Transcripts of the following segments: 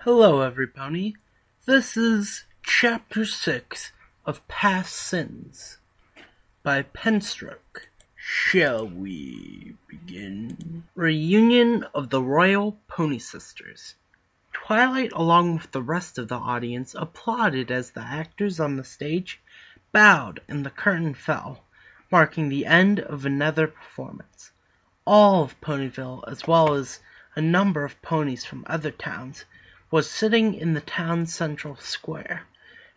Hello everybody, this is Chapter 6 of Past Sins by Penstroke. Shall we begin? Reunion of the Royal Pony Sisters. Twilight, along with the rest of the audience, applauded as the actors on the stage bowed and the curtain fell, marking the end of another performance. All of Ponyville, as well as a number of ponies from other towns, was sitting in the town's central square,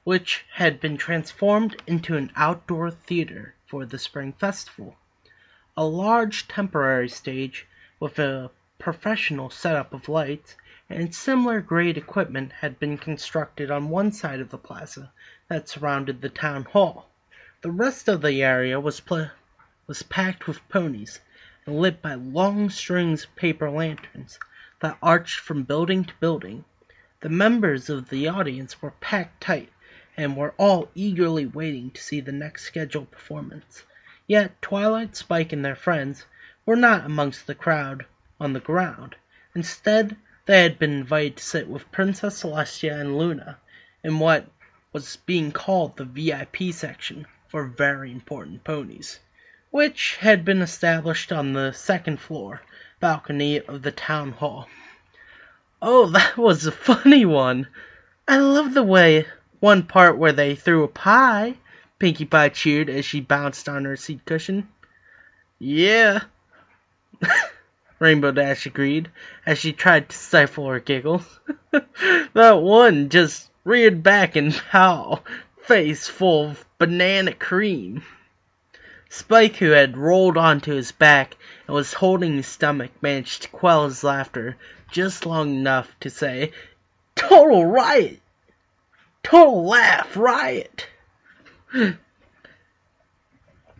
which had been transformed into an outdoor theater for the spring festival. A large temporary stage with a professional setup of lights and similar grade equipment had been constructed on one side of the plaza that surrounded the town hall. The rest of the area was packed with ponies and lit by long strings of paper lanterns that arched from building to building. The members of the audience were packed tight and were all eagerly waiting to see the next scheduled performance. Yet Twilight, Spike, and their friends were not amongst the crowd on the ground. Instead, they had been invited to sit with Princess Celestia and Luna in what was being called the VIP section for very important ponies, which had been established on the second floor balcony of the town hall. Oh, that was a funny one. I love the one part where they threw a pie. Pinkie Pie cheered as she bounced on her seat cushion. Yeah, Rainbow Dash agreed as she tried to stifle her giggles. That one just reared back and pow, face full of banana cream. Spike, who had rolled onto his back and was holding his stomach, managed to quell his laughter just long enough to say, "Total riot! Total laugh riot!"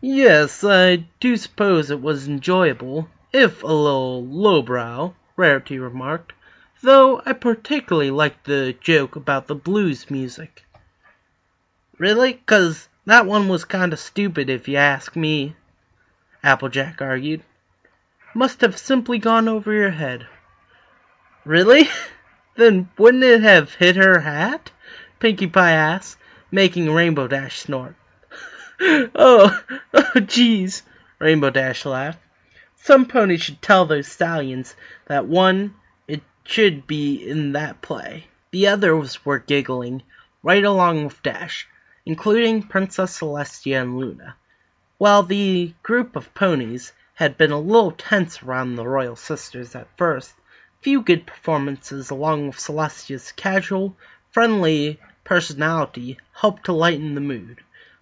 Yes, I do suppose it was enjoyable, if a little lowbrow, Rarity remarked, though I particularly liked the joke about the blues music. Really? 'Cause that one was kinda stupid if you ask me, Applejack argued. Must have simply gone over your head. Really? Then wouldn't it have hit her hat? Pinkie Pie asked, making Rainbow Dash snort. Oh, geez, Rainbow Dash laughed. Some ponies should tell those stallions that it should be in that play. The others were giggling, right along with Dash, including Princess Celestia and Luna. While the group of ponies had been a little tense around the Royal Sisters at first, few good performances along with Celestia's casual, friendly personality helped to lighten the mood.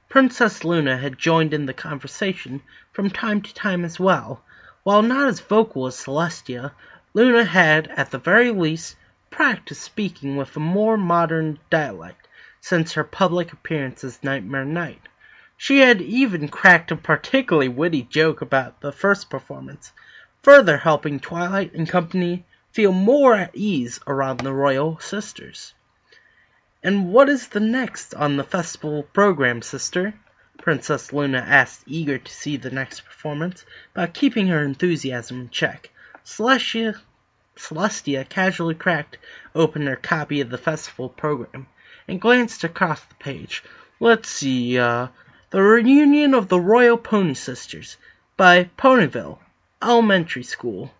Princess Luna had joined in the conversation from time to time as well. While not as vocal as Celestia, Luna had, at the very least, practiced speaking with a more modern dialect since her public appearance as Nightmare Night. She had even cracked a particularly witty joke about the first performance, further helping Twilight and company feel more at ease around the Royal Sisters. "And what is the next on the festival program, sister?" Princess Luna asked, eager to see the next performance, but keeping her enthusiasm in check. Celestia casually cracked open her copy of the festival program and glanced across the page. "Let's see, the Reunion of the Royal Pony Sisters by Ponyville Elementary School."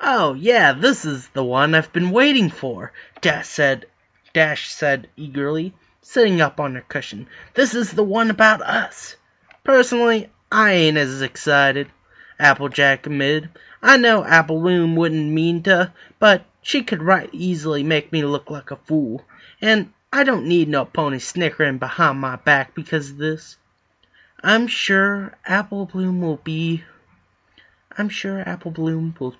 "Oh, yeah, this is the one I've been waiting for," Dash said eagerly, sitting up on her cushion. "This is the one about us." "Personally, I ain't as excited," Applejack admitted. "I know Apple Bloom wouldn't mean to, but she could right easily make me look like a fool. And I don't need no pony snickering behind my back because of this." I'm sure Apple Bloom will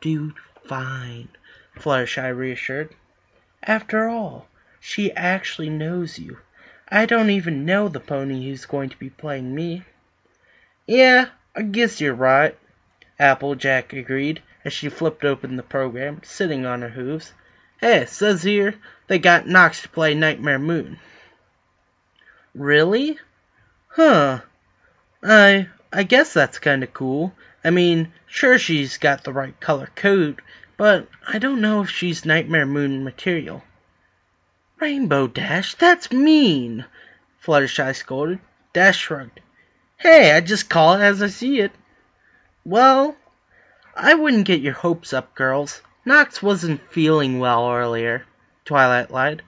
do fine," Fluttershy reassured. "After all, she actually knows you. I don't even know the pony who's going to be playing me." "Yeah, I guess you're right," Applejack agreed as she flipped open the program, sitting on her hooves. "Hey, it says here they got Nox to play Nightmare Moon." "Really? Huh. I guess that's kinda cool. I mean, sure she's got the right color coat, but I don't know if she's Nightmare Moon material. Rainbow Dash, that's mean, Fluttershy scolded. Dash shrugged. Hey, I just call it as I see it. Well, I wouldn't get your hopes up, girls. Nox wasn't feeling well earlier, Twilight lied.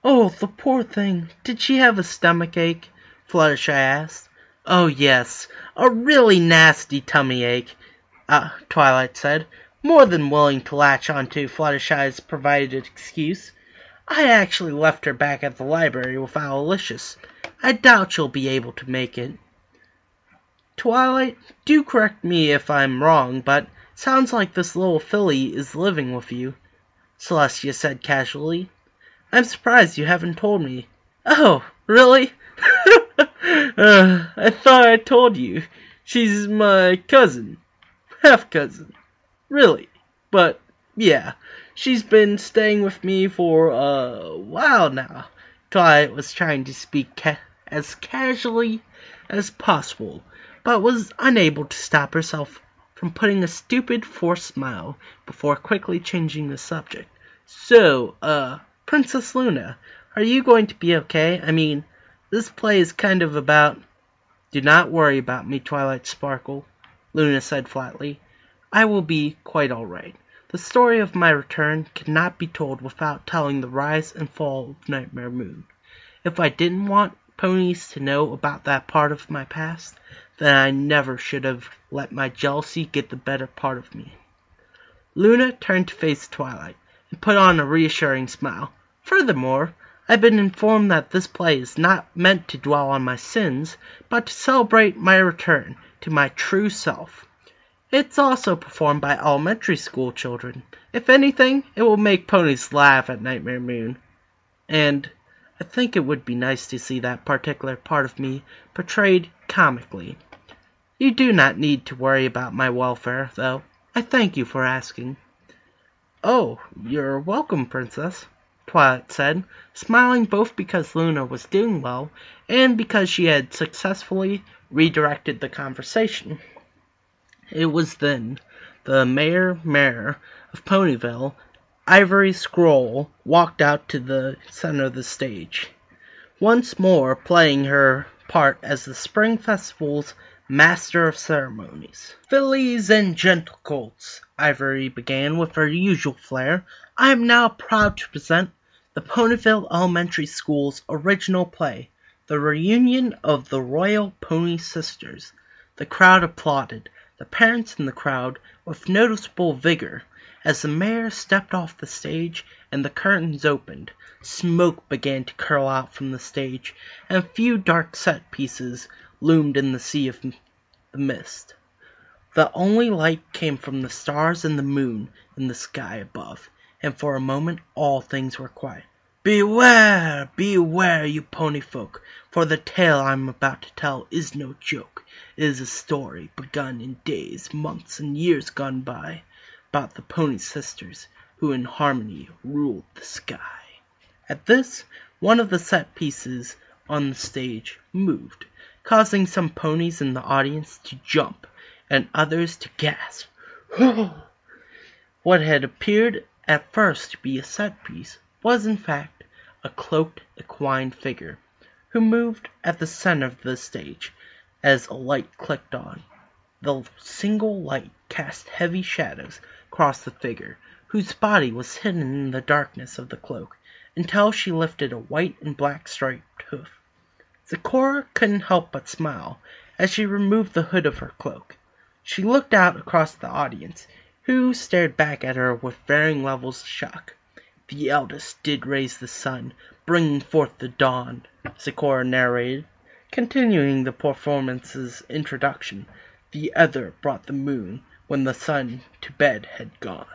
Oh, the poor thing. Did she have a stomach ache? Fluttershy asked. Oh, yes, a really nasty tummy ache, Twilight said, more than willing to latch onto Fluttershy's provided excuse. I actually left her back at the library with Owlicious. I doubt she'll be able to make it. Twilight, do correct me if I'm wrong, but sounds like this little filly is living with you, Celestia said casually. I'm surprised you haven't told me. Oh, really? I thought I told you. She's my cousin. Half-cousin. Really. But, yeah, she's been staying with me for a while now. Twilight was trying to speak as casually as possible, but was unable to stop herself from putting a stupid forced smile before quickly changing the subject. So, Princess Luna, are you going to be okay? I mean, this play is kind of about... Do not worry about me, Twilight Sparkle, Luna said flatly. I will be quite all right. The story of my return cannot be told without telling the rise and fall of Nightmare Moon. If I didn't want ponies to know about that part of my past, then I never should have let my jealousy get the better part of me. Luna turned to face Twilight and put on a reassuring smile. Furthermore, I've been informed that this play is not meant to dwell on my sins, but to celebrate my return to my true self. It's also performed by elementary school children. If anything, it will make ponies laugh at Nightmare Moon. And I think it would be nice to see that particular part of me portrayed comically. You do not need to worry about my welfare, though. I thank you for asking. Oh, you're welcome, Princess, Twilight said, smiling both because Luna was doing well and because she had successfully redirected the conversation. It was then the Mayor of Ponyville, Ivory Scroll, walked out to the center of the stage, once more playing her part as the Spring Festival's Master of Ceremonies. Fillies and gentle colts, Ivory began with her usual flair, I am now proud to present the Ponyville Elementary School's original play, The Reunion of the Royal Pony Sisters. The crowd applauded, the parents in the crowd with noticeable vigor. As the mayor stepped off the stage and the curtains opened, smoke began to curl out from the stage, and a few dark set pieces loomed in the sea of the mist. The only light came from the stars and the moon in the sky above, and for a moment all things were quiet. Beware, beware, you pony folk, for the tale I am about to tell is no joke. It is a story begun in days, months, and years gone by, about the pony sisters who in harmony ruled the sky. At this, one of the set pieces on the stage moved, causing some ponies in the audience to jump and others to gasp. What had appeared at first to be a set piece was in fact a cloaked equine figure, who moved at the center of the stage as a light clicked on. The single light cast heavy shadows across the figure, whose body was hidden in the darkness of the cloak, until she lifted a white and black striped hoof. Zecora couldn't help but smile as she removed the hood of her cloak. She looked out across the audience, who stared back at her with varying levels of shock. The eldest did raise the sun, bringing forth the dawn, Zecora narrated. Continuing the performance's introduction, the other brought the moon when the sun to bed had gone.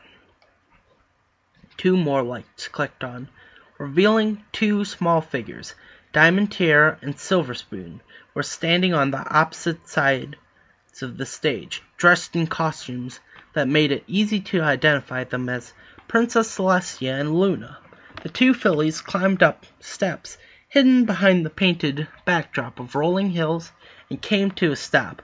2 more lights clicked on, revealing 2 small figures. Diamond Tiara and Silver Spoon were standing on the opposite sides of the stage, dressed in costumes that made it easy to identify them as Princess Celestia and Luna. The 2 fillies climbed up steps hidden behind the painted backdrop of rolling hills and came to a stop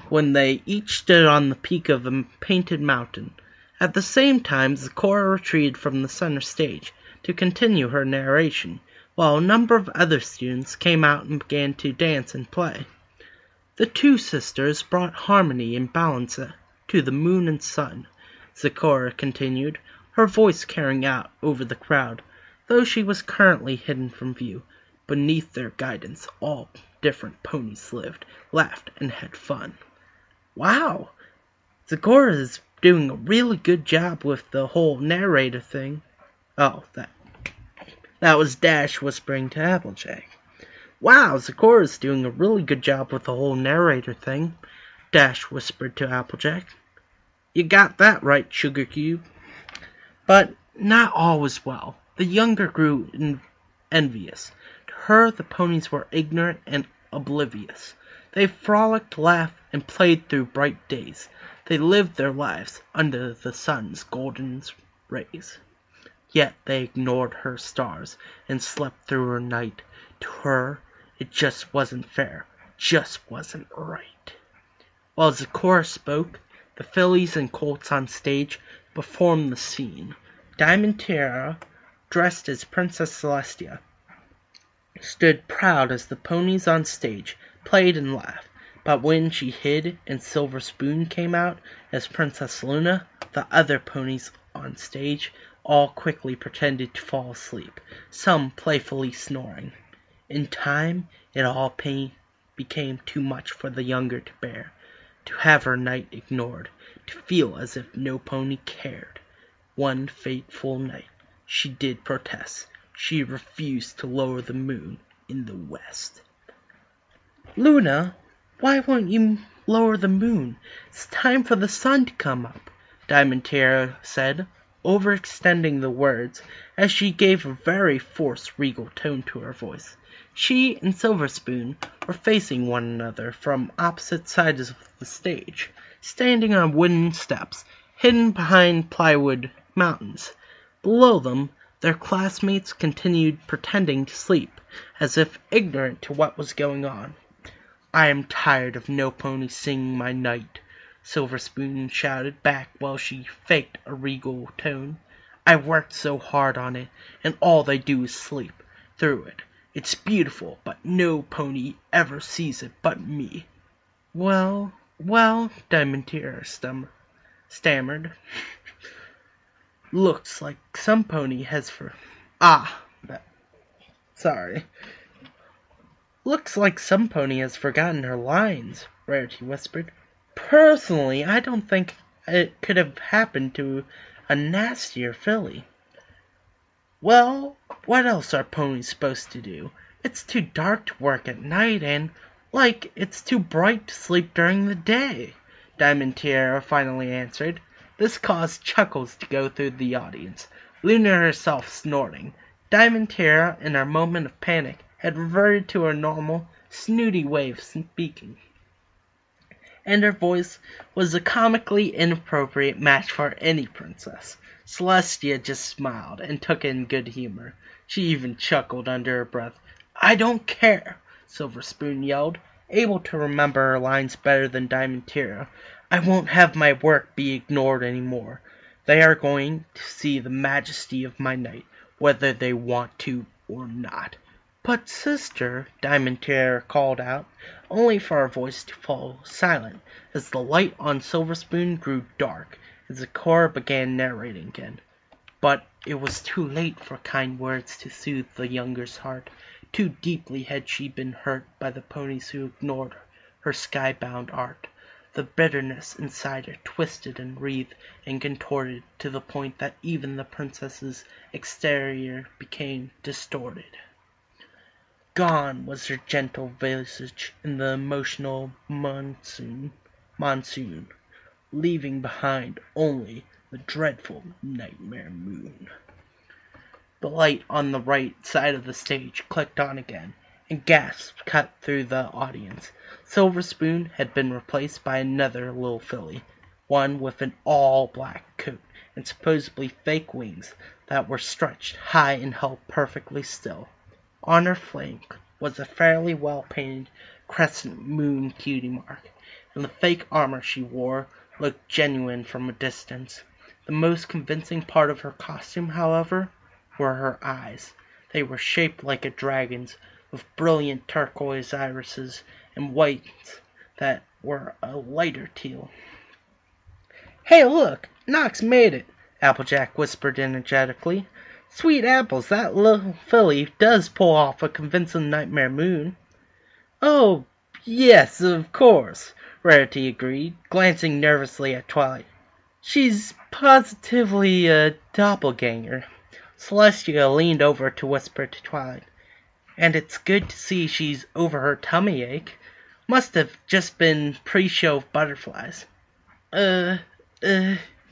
when they each stood on the peak of a painted mountain. At the same time, Zecora retreated from the center stage to continue her narration, while a number of other students came out and began to dance and play. The two sisters brought harmony and balance to the moon and sun, Zecora continued, her voice carrying out over the crowd, though she was currently hidden from view. Beneath their guidance, all different ponies lived, laughed, and had fun. Wow! Zecora is doing a really good job with the whole narrator thing. Oh, that was Dash whispering to Applejack. Wow, Zecora's doing a really good job with the whole narrator thing, Dash whispered to Applejack. You got that right, Sugar Cube. But not all was well. The younger grew envious. To her, the ponies were ignorant and oblivious. They frolicked, laughed, and played through bright days. They lived their lives under the sun's golden rays. Yet they ignored her stars and slept through her night. To her, it just wasn't fair, just wasn't right. While Zecora spoke, the fillies and colts on stage performed the scene. Diamond Tiara, dressed as Princess Celestia, stood proud as the ponies on stage played and laughed. But when she hid and Silver Spoon came out as Princess Luna, the other ponies on stage all quickly pretended to fall asleep, some playfully snoring. In time, it all became too much for the younger to bear. To have her night ignored, to feel as if no pony cared. One fateful night, she did protest. She refused to lower the moon in the west. Luna, why won't you lower the moon? It's time for the sun to come up, Diamond Tiara said, overextending the words as she gave a very forced, regal tone to her voice. She and Silver Spoon were facing one another from opposite sides of the stage, standing on wooden steps, hidden behind plywood mountains. Below them, their classmates continued pretending to sleep, as if ignorant to what was going on. I am tired of no pony singing my night, Silver Spoon shouted back while she faked a regal tone. I worked so hard on it, and all they do is sleep through it. It's beautiful, but no pony ever sees it but me. Well, Diamond Tiara stammered. Looks like some pony has Looks like some pony has forgotten her lines, Rarity whispered. Personally, I don't think it could have happened to a nastier filly. Well, what else are ponies supposed to do? It's too dark to work at night and, it's too bright to sleep during the day, Diamond Tiara finally answered. This caused chuckles to go through the audience, Luna herself snorting. Diamond Tiara, in her moment of panic, had reverted to her normal, snooty way of speaking, and her voice was a comically inappropriate match for any princess. Celestia just smiled and took it in good humor. She even chuckled under her breath. I don't care, Silver Spoon yelled, able to remember her lines better than Diamond Tiara. I won't have my work be ignored any more. They are going to see the majesty of my night, whether they want to or not. But sister, Diamond Tiara called out, only for her voice to fall silent as the light on Silver Spoon grew dark and Zecora began narrating again. But it was too late for kind words to soothe the younger's heart. Too deeply had she been hurt by the ponies who ignored her sky-bound art. The bitterness inside her twisted and wreathed and contorted to the point that even the princess's exterior became distorted. Gone was her gentle visage in the emotional monsoon, leaving behind only the dreadful nightmare moon. The light on the right side of the stage clicked on again, and gasps cut through the audience. Silver Spoon had been replaced by another little filly, one with an all-black coat and supposedly fake wings that were stretched high and held perfectly still. On her flank was a fairly well-painted crescent moon cutie mark, and the fake armor she wore looked genuine from a distance. The most convincing part of her costume, however, were her eyes. They were shaped like a dragon's, with brilliant turquoise irises and whites that were a lighter teal. "Hey, look! Nox made it!" Applejack whispered energetically. "Sweet apples, that little filly does pull off a convincing Nightmare Moon." "Oh, yes, of course," Rarity agreed, glancing nervously at Twilight. "She's positively a doppelganger." Celestia leaned over to whisper to Twilight. "And it's good to see she's over her tummy ache. Must have just been pre-show butterflies."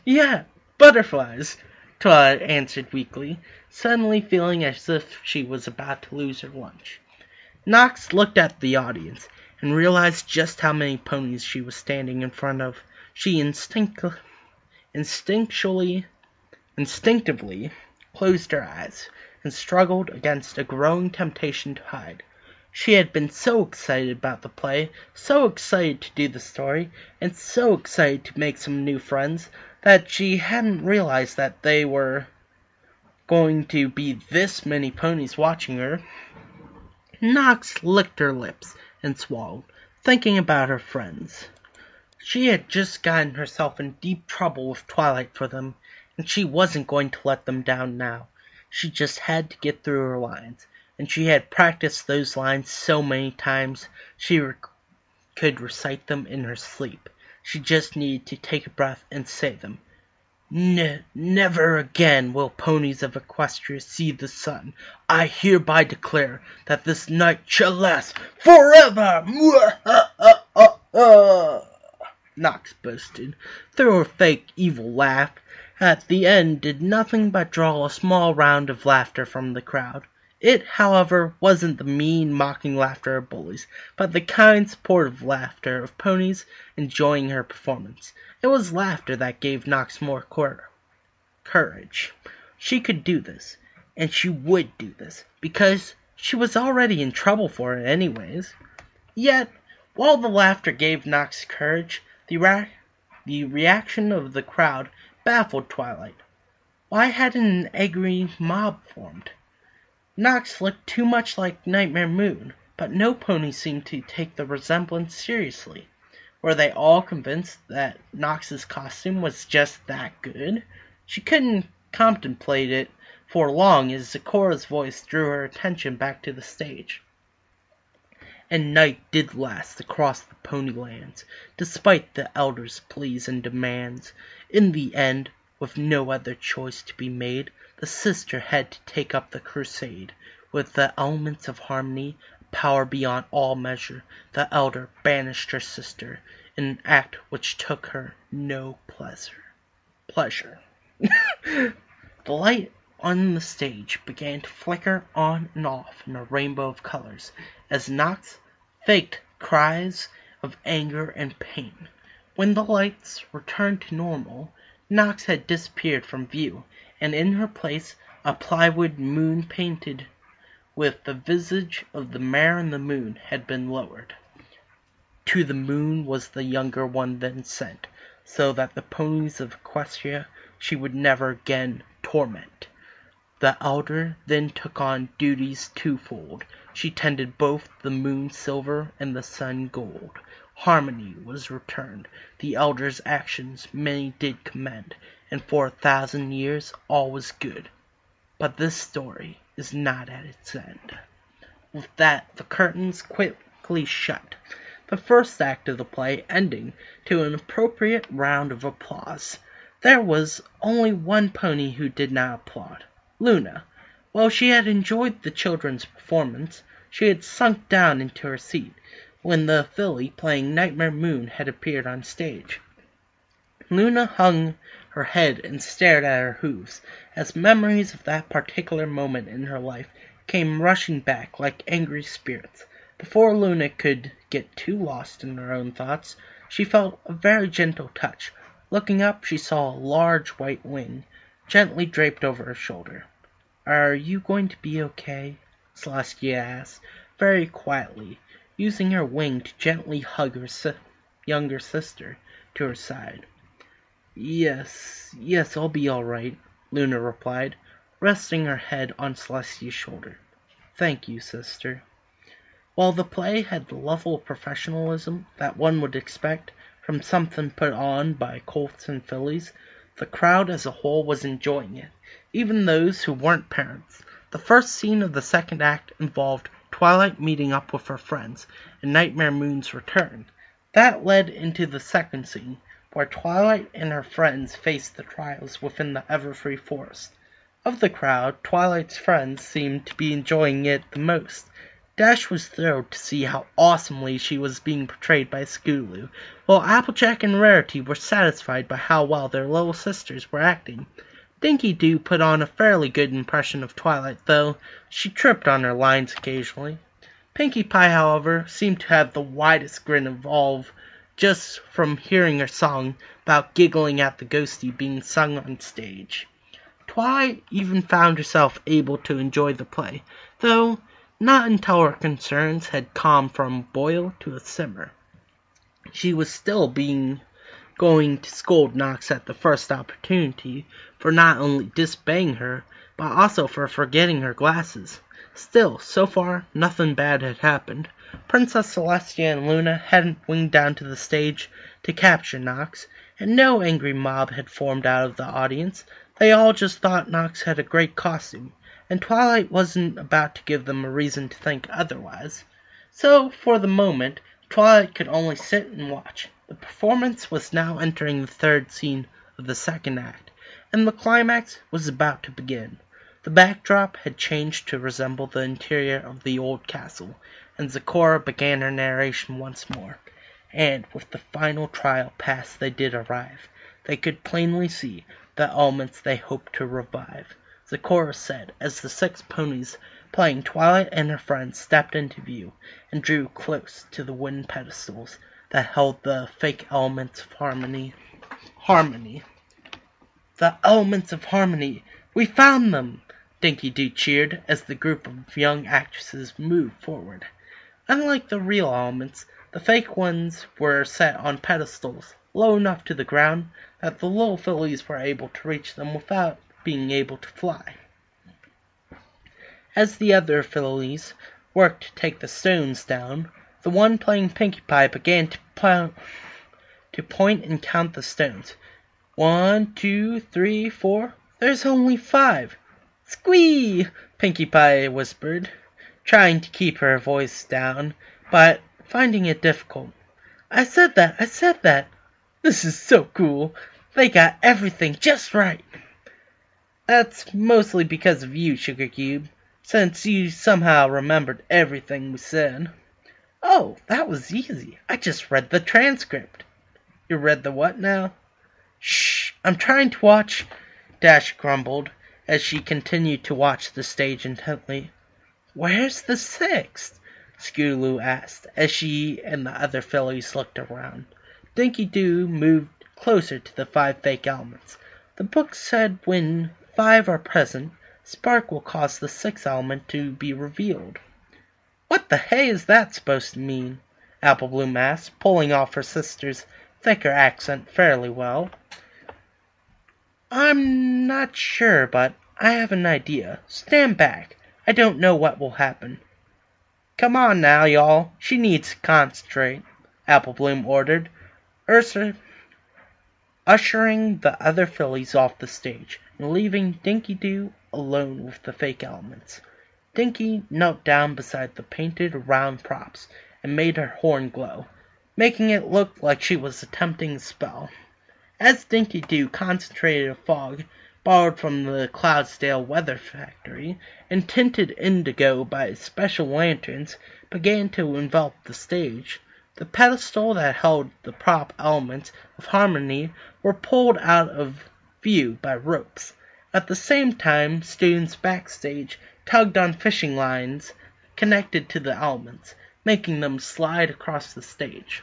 Yeah, butterflies," Twilight answered weakly, suddenly feeling as if she was about to lose her lunch. Nox looked at the audience and realized just how many ponies she was standing in front of. She instinctively closed her eyes and struggled against a growing temptation to hide. She had been so excited about the play, so excited to do the story, and so excited to make some new friends, that she hadn't realized that they were going to be this many ponies watching her. Nox licked her lips and swallowed, thinking about her friends. She had just gotten herself in deep trouble with Twilight for them, and she wasn't going to let them down now. She just had to get through her lines, and she had practiced those lines so many times she could recite them in her sleep. She just needed to take a breath and say them. Never again will ponies of Equestria see the sun. I hereby declare that this night shall last forever! Nox boasted, through her fake evil laugh. At the end did nothing but draw a small round of laughter from the crowd. It, however, wasn't the mean, mocking laughter of bullies, but the kind, supportive laughter of ponies enjoying her performance. It was laughter that gave Nox more courage. She could do this, and she would do this, because she was already in trouble for it anyways. Yet, while the laughter gave Nox courage, the reaction of the crowd baffled Twilight. Why hadn't an angry mob formed? Nox looked too much like Nightmare Moon, but no pony seemed to take the resemblance seriously. Were they all convinced that Nox's costume was just that good? She couldn't contemplate it for long as Zikora's voice drew her attention back to the stage. And night did last across the Ponylands, despite the elders' pleas and demands. In the end, with no other choice to be made, the sister had to take up the crusade. With the elements of harmony, a power beyond all measure, the elder banished her sister, in an act which took her no pleasure. The light on the stage began to flicker on and off in a rainbow of colors, as Nox faked cries of anger and pain. When the lights returned to normal, Nox had disappeared from view, and in her place a plywood moon painted with the visage of the mare and the moon had been lowered. To the moon was the younger one then sent, so that the ponies of Equestria she would never again torment. The elder then took on duties twofold. She tended both the moon silver and the sun gold. Harmony was returned. The elder's actions many did commend, and for 1,000 years all was good. But this story is not at its end. With that, the curtains quickly shut, the first act of the play ending to an appropriate round of applause. There was only one pony who did not applaud. Luna. While she had enjoyed the children's performance, she had sunk down into her seat when the filly playing Nightmare Moon had appeared on stage. Luna hung her head and stared at her hooves, as memories of that particular moment in her life came rushing back like angry spirits. Before Luna could get too lost in her own thoughts, she felt a very gentle touch. Looking up, she saw a large white wing gently draped over her shoulder. "Are you going to be okay?" Celestia asked, very quietly, using her wing to gently hug her younger sister to her side. Yes, I'll be all right, Luna replied, resting her head on Celestia's shoulder. Thank you, sister. While the play had the level of professionalism that one would expect from something put on by colts and fillies, the crowd as a whole was enjoying it, even those who weren't parents. The first scene of the second act involved Twilight meeting up with her friends and Nightmare Moon's return. That led into the second scene, where Twilight and her friends faced the trials within the Everfree Forest. Of the crowd, Twilight's friends seemed to be enjoying it the most. Dash was thrilled to see how awesomely she was being portrayed by Scootaloo, while Applejack and Rarity were satisfied by how well their little sisters were acting. Dinky Doo put on a fairly good impression of Twilight, though she tripped on her lines occasionally. Pinkie Pie, however, seemed to have the widest grin of all, just from hearing her song about giggling at the ghostie being sung on stage. Twilight even found herself able to enjoy the play, though not until her concerns had calmed from a boil to a simmer. She was still going to scold Knox at the first opportunity for not only disobeying her, but also for forgetting her glasses. Still, so far, nothing bad had happened. Princess Celestia and Luna hadn't winged down to the stage to capture Knox, and no angry mob had formed out of the audience. They all just thought Knox had a great costume, and Twilight wasn't about to give them a reason to think otherwise. So, for the moment, Twilight could only sit and watch. The performance was now entering the third scene of the second act, and the climax was about to begin. The backdrop had changed to resemble the interior of the old castle, and Zecora began her narration once more. And with the final trial past they did arrive. They could plainly see the elements they hoped to revive. Zecora said, as the 6 ponies playing Twilight and her friends stepped into view and drew close to the wooden pedestals that held the fake elements of harmony. The elements of harmony! We found them! Dinky Doo cheered as the group of young actresses moved forward. Unlike the real elements, the fake ones were set on pedestals low enough to the ground that the little fillies were able to reach them without being able to fly. As the other fillies worked to take the stones down, the one playing Pinkie Pie began to point and count the stones. 1, 2, 3, 4. There's only 5. Squee! Pinkie Pie whispered, trying to keep her voice down, but finding it difficult. I said that. This is so cool. They got everything just right. That's mostly because of you, Sugar Cube, since you somehow remembered everything we said. Oh, that was easy. I just read the transcript. You read the what now? Shh, I'm trying to watch, Dash grumbled, as she continued to watch the stage intently. Where's the 6th? Scootaloo asked, as she and the other fillies looked around. Dinky Doo moved closer to the 5 fake elements. The book said when 5 are present, spark will cause the 6th element to be revealed. What the hey is that supposed to mean? Apple Bloom asked, pulling off her sister's thicker accent fairly well. I'm not sure, but I have an idea. Stand back. I don't know what will happen. Come on now, y'all. She needs to concentrate, Apple Bloom ordered, ushering the other fillies off the stage and leaving Dinky Doo alone with the fake elements. Dinky knelt down beside the painted round props and made her horn glow, making it look like she was attempting a spell. As Dinky Doo concentrated a fog borrowed from the Cloudsdale Weather Factory and tinted indigo by special lanterns began to envelop the stage, the pedestal that held the prop elements of harmony were pulled out of view by ropes. At the same time, students backstage tugged on fishing lines connected to the elements, making them slide across the stage.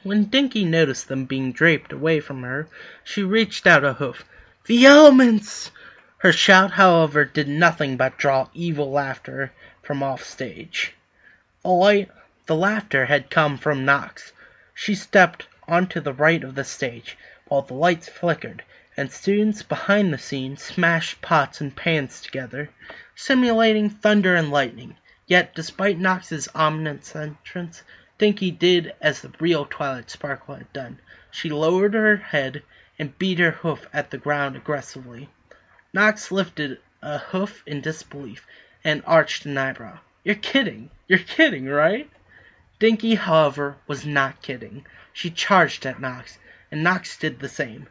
When Dinky noticed them being draped away from her, she reached out a hoof. The elements! Her shout, however, did nothing but draw evil laughter from off stage. The laughter had come from Knox. She stepped onto the right of the stage, while the lights flickered, and students behind the scenes smashed pots and pans together, simulating thunder and lightning. Yet, despite Nox's ominous entrance, Dinky did as the real Twilight Sparkle had done. She lowered her head and beat her hoof at the ground aggressively. Nox lifted a hoof in disbelief and arched an eyebrow. You're kidding, right? Dinky, however, was not kidding. She charged at Nox, and Nox did the same.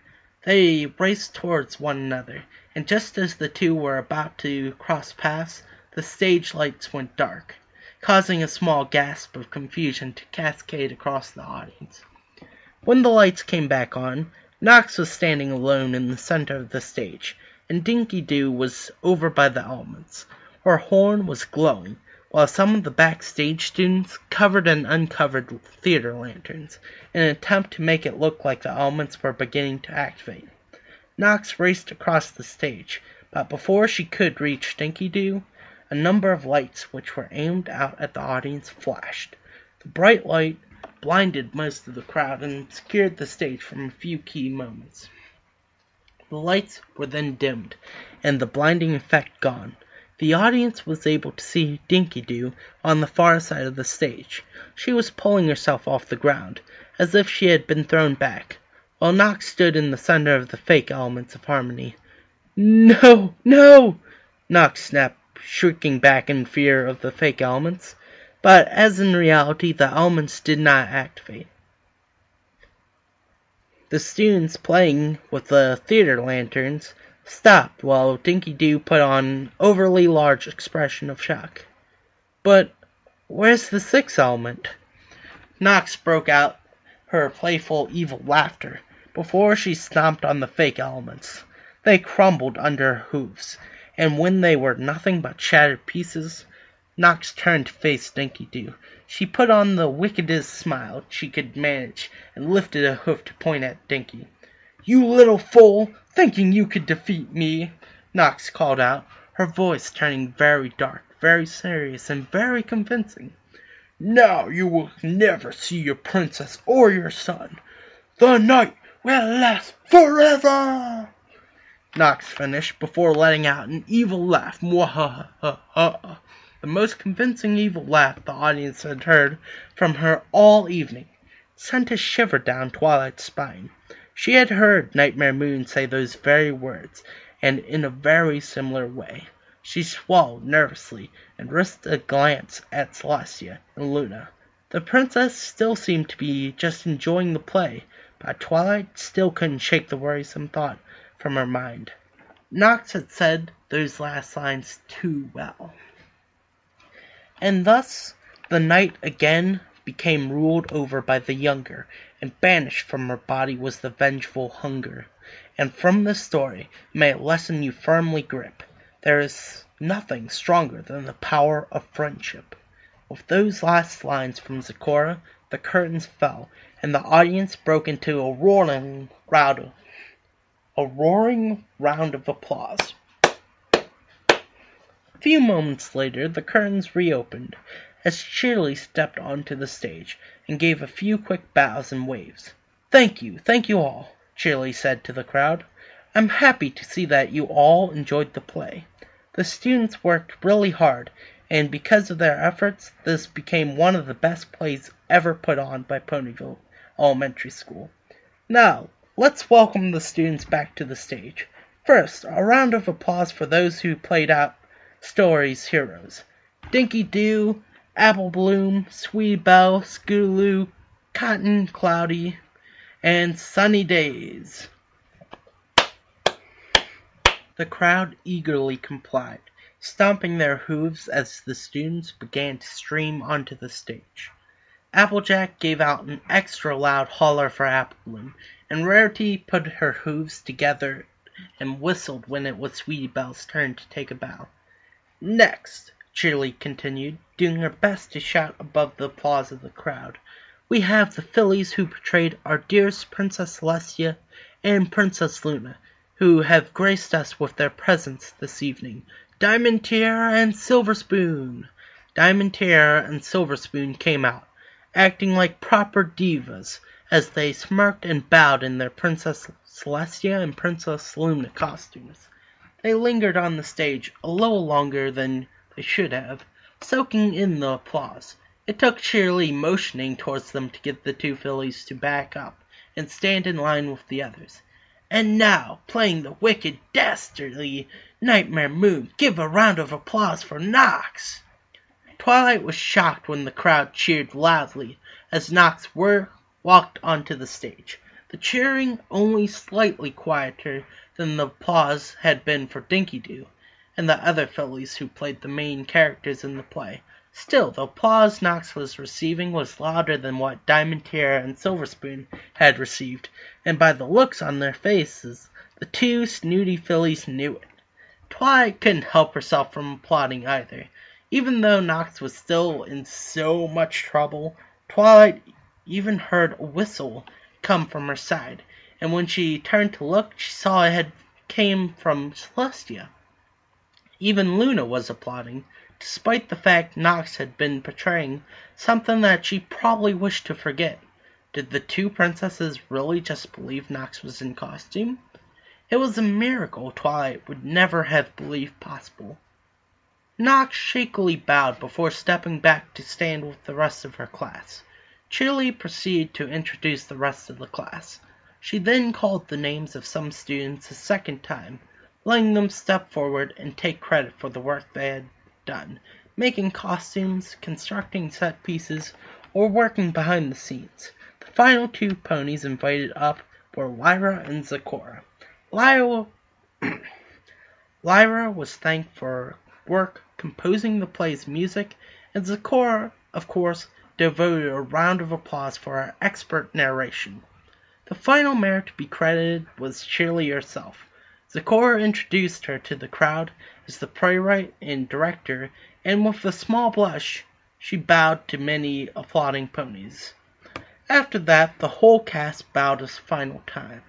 They raced towards one another, and just as the two were about to cross paths, the stage lights went dark, causing a small gasp of confusion to cascade across the audience. When the lights came back on, Nox was standing alone in the center of the stage, and Dinky Doo was over by the elements. Her horn was glowing, while some of the backstage students covered and uncovered theater lanterns in an attempt to make it look like the elements were beginning to activate. Nox raced across the stage, but before she could reach Dinky Doo, a number of lights which were aimed out at the audience flashed. The bright light blinded most of the crowd and obscured the stage from a few key moments. The lights were then dimmed, and the blinding effect gone. The audience was able to see Dinky Doo on the far side of the stage. She was pulling herself off the ground, as if she had been thrown back, while Nox stood in the center of the fake elements of harmony. "No! No!" Nox snapped, shrieking back in fear of the fake elements. But as in reality, the elements did not activate. The students playing with the theater lanterns stopped while Dinky Doo put on an overly large expression of shock. "But where's the sixth element?" Nox broke out her playful, evil laughter before she stomped on the fake elements. They crumbled under her hooves, and when they were nothing but shattered pieces, Nox turned to face Dinky Doo. She put on the wickedest smile she could manage and lifted a hoof to point at Dinky. "You little fool, thinking you could defeat me!" Nox called out, her voice turning very dark, very serious, and very convincing. "Now you will never see your princess or your son. The night will last forever!" Nox finished before letting out an evil laugh. Mwahaha. The most convincing evil laugh the audience had heard from her all evening. It sent a shiver down Twilight's spine. She had heard Nightmare Moon say those very words, and in a very similar way. She swallowed nervously and risked a glance at Celestia and Luna. The princess still seemed to be just enjoying the play, but Twilight still couldn't shake the worrisome thought from her mind. Nox had said those last lines too well. And thus the night again became ruled over by the younger, and banished from her body was the vengeful hunger. And from this story may a lesson you firmly grip. There is nothing stronger than the power of friendship. With those last lines from Zecora, the curtains fell, and the audience broke into a roaring round of applause. A few moments later, the curtains reopened, as Shirley stepped onto the stage, and gave a few quick bows and waves. Thank you all," Shirley said to the crowd. "I'm happy to see that you all enjoyed the play. The students worked really hard, and because of their efforts, this became one of the best plays ever put on by Ponyville Elementary School. Now, let's welcome the students back to the stage. First, a round of applause for those who played out story's heroes. Dinky Doo, Apple Bloom, Sweetie Belle, Scootaloo, Cotton Cloudy, and Sunny Days." The crowd eagerly complied, stomping their hooves as the students began to stream onto the stage. Applejack gave out an extra loud holler for Apple Bloom, and Rarity put her hooves together and whistled when it was Sweetie Belle's turn to take a bow. "Next," Shirley continued, doing her best to shout above the applause of the crowd, "we have the fillies who portrayed our dearest Princess Celestia and Princess Luna, who have graced us with their presence this evening. Diamond Tiara and Silver Spoon." Diamond Tiara and Silver Spoon came out, acting like proper divas, as they smirked and bowed in their Princess Celestia and Princess Luna costumes. They lingered on the stage a little longer than they should have, soaking in the applause. It took Shirley motioning towards them to get the two fillies to back up and stand in line with the others. And now, playing the wicked, dastardly Nightmare Moon, give a round of applause for Knox! Twilight was shocked when the crowd cheered loudly as Knox walked onto the stage. The cheering only slightly quieter than the applause had been for Dinky-Doo and the other fillies who played the main characters in the play. Still, the applause Knox was receiving was louder than what Diamond Tiara and Silver Spoon had received, and by the looks on their faces, the two snooty fillies knew it. Twilight couldn't help herself from applauding either. Even though Knox was still in so much trouble, Twilight even heard a whistle come from her side, and when she turned to look, she saw it had came from Celestia. Even Luna was applauding, despite the fact Knox had been portraying something that she probably wished to forget. Did the two princesses really just believe Knox was in costume? It was a miracle Twilight would never have believed possible. Knox shakily bowed before stepping back to stand with the rest of her class. Shirley proceeded to introduce the rest of the class. She then called the names of some students a second time, letting them step forward and take credit for the work they had done, making costumes, constructing set pieces, or working behind the scenes. The final two ponies invited up were Lyra and Zecora. Lyra was thanked for her work composing the play's music, and Zecora, of course, devoted a round of applause for her expert narration. The final mare to be credited was Shirley herself. Zecora introduced her to the crowd as the playwright and director, and with a small blush, she bowed to many applauding ponies. After that, the whole cast bowed a final time.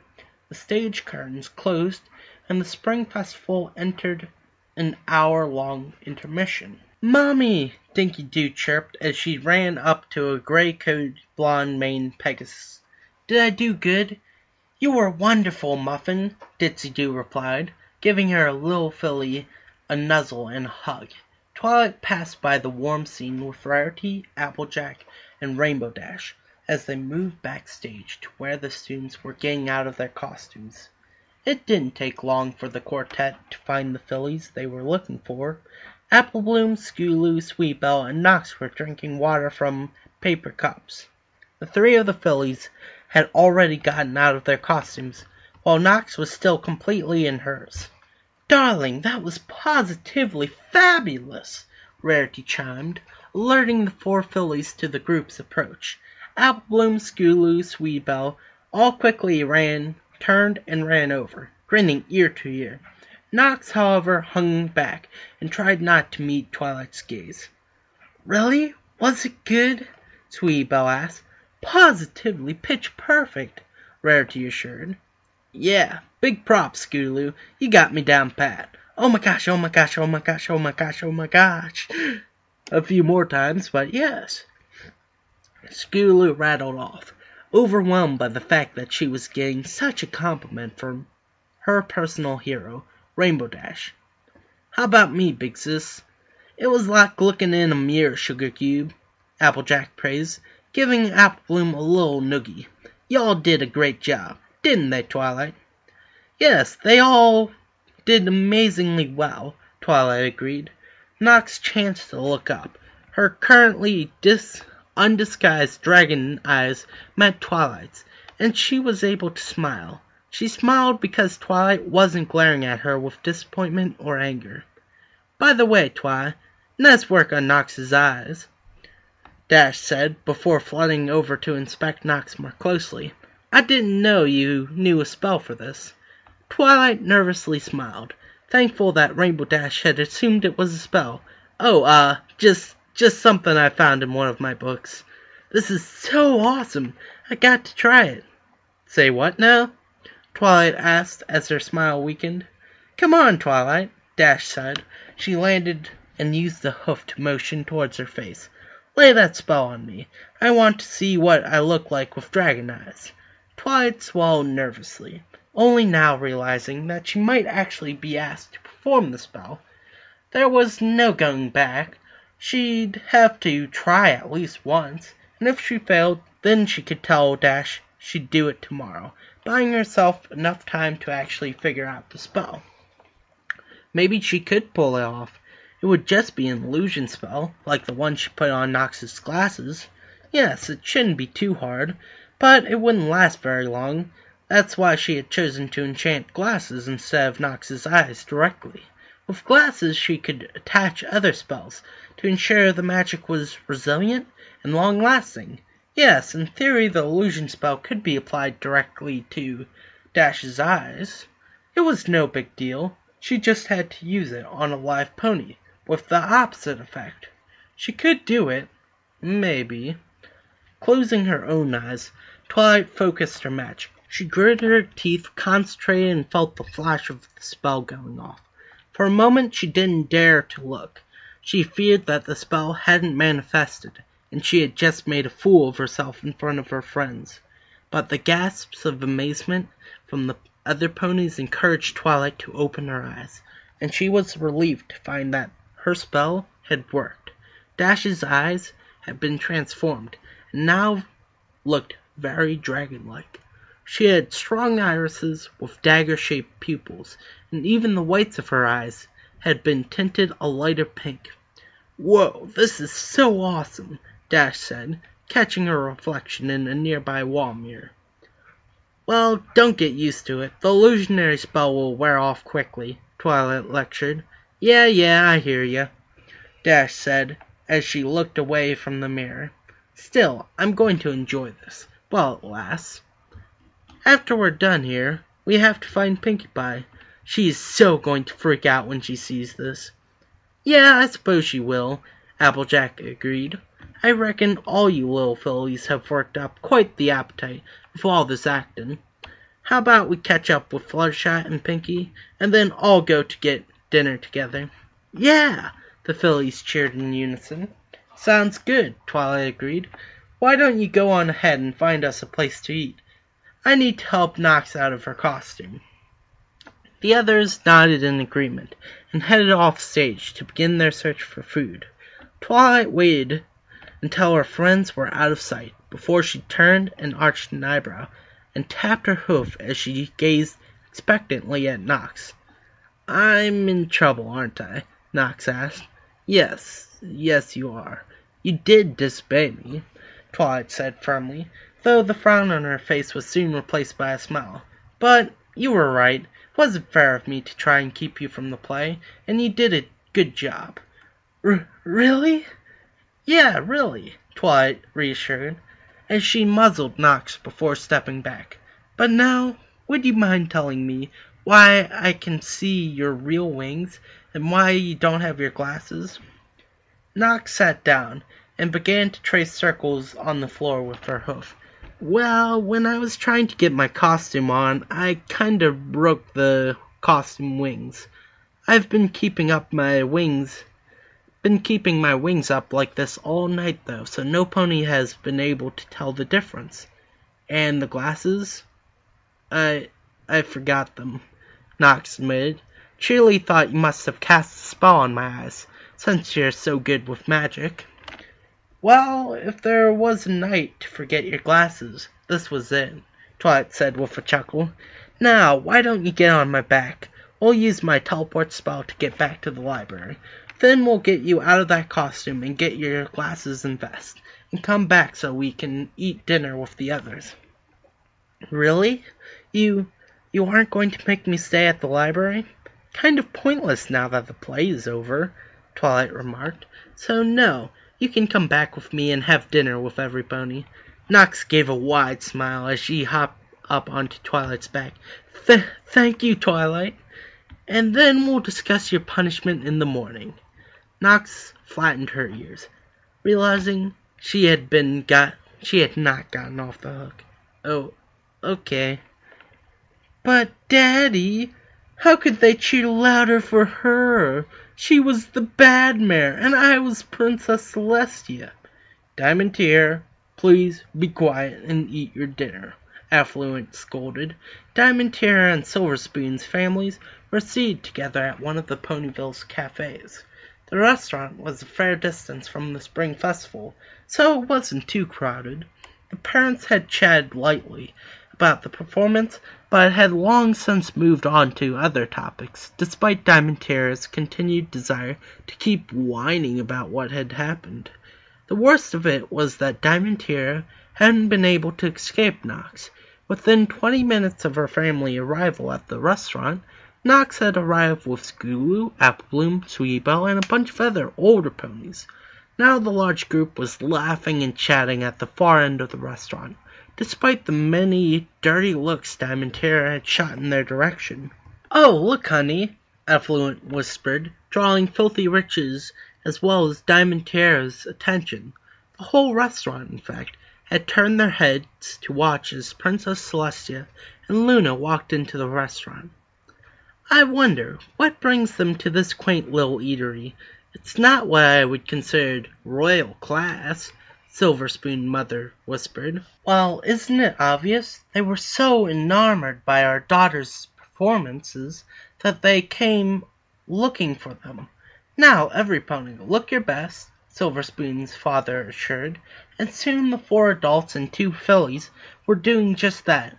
The stage curtains closed, and the Spring Festival entered an hour-long intermission. "Mommy!" Dinky-Doo chirped as she ran up to a gray-coated, blonde-maned Pegasus. "Did I do good?" "You were wonderful, Muffin," Ditsy-Doo replied, giving her little filly a nuzzle and a hug. Twilight passed by the warm scene with Rarity, Applejack, and Rainbow Dash as they moved backstage to where the students were getting out of their costumes. It didn't take long for the quartet to find the fillies they were looking for. Applebloom, Skooloo, Sweetbelle, and Knox were drinking water from paper cups. The three of the fillies had already gotten out of their costumes, while Knox was still completely in hers. "Darling, that was positively fabulous," Rarity chimed, alerting the four fillies to the group's approach. Applebloom, Skooloo, Sweetbelle all quickly turned and ran over, grinning ear to ear. Knox, however, hung back and tried not to meet Twilight's gaze. "Really? Was it good?" Sweetbelle asked. "Positively pitch perfect," Rarity assured. "Yeah, big props, Skooloo. You got me down pat. Oh my gosh, oh my gosh, oh my gosh, oh my gosh, oh my gosh." A few more times, but yes. Skooloo rattled off, overwhelmed by the fact that she was getting such a compliment from her personal hero, Rainbow Dash. "How about me, big sis?" "It was like looking in a mirror, Sugar Cube," Applejack praised, giving Applebloom a little noogie. "Y'all did a great job, didn't they, Twilight?" "Yes, they all did amazingly well," Twilight agreed. Knox chanced to look up. Her currently undisguised dragon eyes met Twilight's, and she was able to smile. She smiled because Twilight wasn't glaring at her with disappointment or anger. "By the way, Twi, nice work on Knox's eyes," Dash said, before flooding over to inspect Knox more closely. "I didn't know you knew a spell for this." Twilight nervously smiled, thankful that Rainbow Dash had assumed it was a spell. "Oh, just something I found in one of my books. This is so awesome, I got to try it." "Say what now?" Twilight asked as her smile weakened. "Come on, Twilight," Dash said. She landed and used the hoof to motion towards her face. Lay that spell on me. I want to see what I look like with dragon eyes." Twilight swallowed nervously, only now realizing that she might actually be asked to perform the spell. There was no going back. She'd have to try at least once, and if she failed, then she could tell Dash she'd do it tomorrow, buying herself enough time to actually figure out the spell. Maybe she could pull it off. It would just be an illusion spell, like the one she put on Nox's glasses. Yes, it shouldn't be too hard, but it wouldn't last very long. That's why she had chosen to enchant glasses instead of Nox's eyes directly. With glasses, she could attach other spells to ensure the magic was resilient and long-lasting. Yes, in theory, the illusion spell could be applied directly to Dash's eyes. It was no big deal. She just had to use it on a live pony, with the opposite effect. She could do it. Maybe. Closing her own eyes, Twilight focused her magic. She gritted her teeth, concentrated, and felt the flash of the spell going off. For a moment she didn't dare to look. She feared that the spell hadn't manifested, and she had just made a fool of herself in front of her friends. But the gasps of amazement from the other ponies encouraged Twilight to open her eyes, and she was relieved to find that her spell had worked. Dash's eyes had been transformed, and now looked very dragon-like. She had strong irises with dagger-shaped pupils, and even the whites of her eyes had been tinted a lighter pink. "Whoa, this is so awesome," Dash said, catching her reflection in a nearby wall mirror. "Well, don't get used to it. The illusionary spell will wear off quickly," Twilight lectured. Yeah, I hear ya," Dash said, as she looked away from the mirror. "Still, I'm going to enjoy this, while it lasts. After we're done here, we have to find Pinkie Pie. She's so going to freak out when she sees this." "Yeah, I suppose she will," Applejack agreed. "I reckon all you little fillies have worked up quite the appetite with all this acting. How about we catch up with Fluttershy and Pinkie, and then all go to get dinner together?" "Yeah!" the fillies cheered in unison. "Sounds good," Twilight agreed. "Why don't you go on ahead and find us a place to eat? I need to help Nox out of her costume." The others nodded in agreement and headed off stage to begin their search for food. Twilight waited until her friends were out of sight before she turned and arched an eyebrow and tapped her hoof as she gazed expectantly at Nox. "I'm in trouble, aren't I?" Nox asked. Yes, you are. You did disobey me," Twilight said firmly, though the frown on her face was soon replaced by a smile. "But you were right. It wasn't fair of me to try and keep you from the play, and you did a good job." Really?" "Yeah, really," Twilight reassured, as she muzzled Nox before stepping back. "But now, would you mind telling me why I can see your real wings, and why you don't have your glasses?" Nox sat down and began to trace circles on the floor with her hoof. "Well, when I was trying to get my costume on, I kind of broke the costume wings. I've been keeping my wings up like this all night, though, so no pony has been able to tell the difference. And the glasses? I forgot them," Nox admitted. "Cheerily thought you must have cast a spell on my eyes, since you're so good with magic." "Well, if there was a night to forget your glasses, this was it," Twilight said with a chuckle. "Now, why don't you get on my back? We'll use my teleport spell to get back to the library. Then we'll get you out of that costume and get your glasses and vest, and come back so we can eat dinner with the others." "Really? You aren't going to make me stay at the library?" "Kind of pointless now that the play is over," Twilight remarked. "So no, you can come back with me and have dinner with every pony." Nox gave a wide smile as she hopped up onto Twilight's back. Thank you, Twilight. And then we'll discuss your punishment in the morning." Nox flattened her ears, realizing she had not gotten off the hook. "Oh, okay." "But, Daddy, how could they cheer louder for her? She was the bad mare, and I was Princess Celestia." Diamantier, please be quiet and eat your dinner, Affluent scolded. Diamantier and Silver Spoon's families were seated together at one of the Ponyville's cafes. The restaurant was a fair distance from the spring festival, so it wasn't too crowded. The parents had chatted lightly about the performance, but had long since moved on to other topics, despite Diamantier's continued desire to keep whining about what had happened. The worst of it was that Diamantier hadn't been able to escape Knox. Within 20 minutes of her family arrival at the restaurant, Knox had arrived with Scootaloo, Applebloom, Sweetbell, and a bunch of other older ponies. Now the large group was laughing and chatting at the far end of the restaurant, despite the many dirty looks Diamantier had shot in their direction. "Oh, look, honey," Affluent whispered, drawing Filthy Rich's as well as Diamantier's attention. The whole restaurant, in fact, had turned their heads to watch as Princess Celestia and Luna walked into the restaurant. "I wonder what brings them to this quaint little eatery. It's not what I would consider royal class," Silver Spoon Mother whispered. "Well, isn't it obvious? They were so enamored by our daughter's performances that they came looking for them. Now, every pony, look your best," Silver Spoon's father assured, and soon the 4 adults and 2 fillies were doing just that.